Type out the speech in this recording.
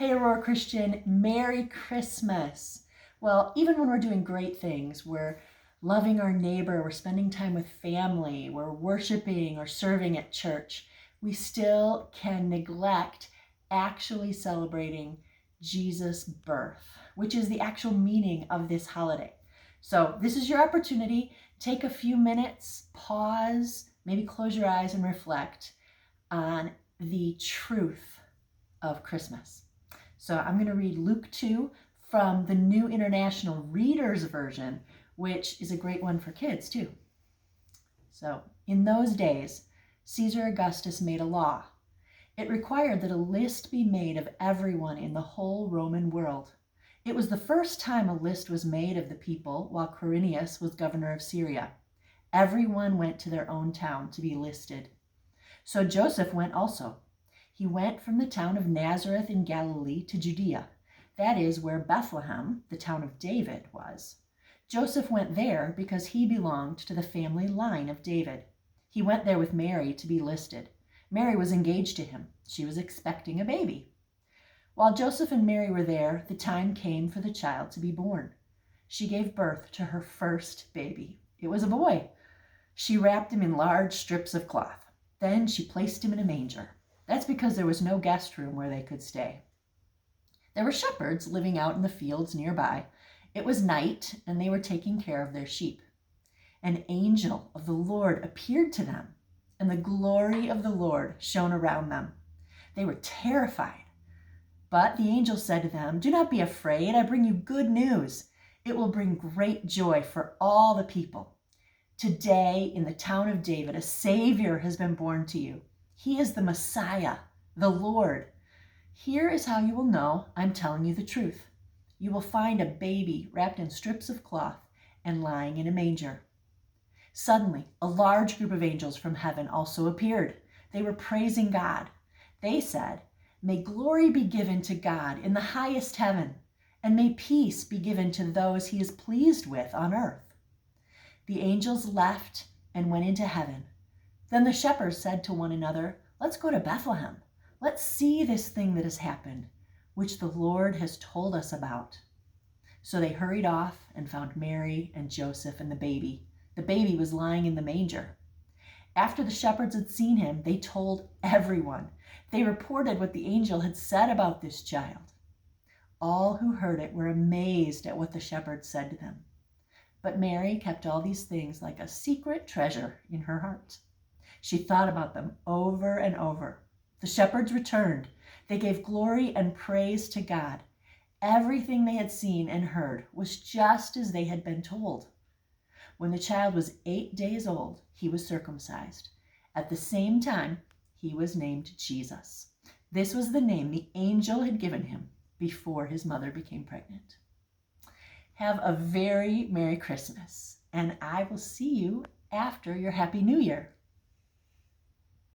Hey, Aurora Christian, Merry Christmas. Well, even when we're doing great things, we're loving our neighbor, we're spending time with family, we're worshiping or serving at church, we still can neglect actually celebrating Jesus' birth, which is the actual meaning of this holiday. So this is your opportunity. Take a few minutes, pause, maybe close your eyes and reflect on the truth of Christmas. So I'm going to read Luke 2 from the New International Reader's Version, which is a great one for kids too. So in those days, Caesar Augustus made a law. It required that a list be made of everyone in the whole Roman world. It was the first time a list was made of the people while Quirinius was governor of Syria. Everyone went to their own town to be listed. So Joseph went also. He went from the town of Nazareth in Galilee to Judea. That is where Bethlehem, the town of David, was. Joseph went there because he belonged to the family line of David. He went there with Mary to be listed. Mary was engaged to him. She was expecting a baby. While Joseph and Mary were there, the time came for the child to be born. She gave birth to her first baby. It was a boy. She wrapped him in large strips of cloth. Then she placed him in a manger. That's because there was no guest room where they could stay. There were shepherds living out in the fields nearby. It was night, and they were taking care of their sheep. An angel of the Lord appeared to them, and the glory of the Lord shone around them. They were terrified. But the angel said to them, "Do not be afraid. I bring you good news. It will bring great joy for all the people. Today, in the town of David, a Savior has been born to you. He is the Messiah, the Lord. Here is how you will know I'm telling you the truth. You will find a baby wrapped in strips of cloth and lying in a manger." Suddenly, a large group of angels from heaven also appeared. They were praising God. They said, "May glory be given to God in the highest heaven, and may peace be given to those he is pleased with on earth." The angels left and went into heaven. Then the shepherds said to one another, "Let's go to Bethlehem. Let's see this thing that has happened, which the Lord has told us about." So they hurried off and found Mary and Joseph and the baby. The baby was lying in the manger. After the shepherds had seen him, they told everyone. They reported what the angel had said about this child. All who heard it were amazed at what the shepherds said to them. But Mary kept all these things like a secret treasure in her heart. She thought about them over and over. The shepherds returned. They gave glory and praise to God. Everything they had seen and heard was just as they had been told. When the child was 8 days old, he was circumcised. At the same time, he was named Jesus. This was the name the angel had given him before his mother became pregnant. Have a very Merry Christmas, and I will see you after your Happy New Year.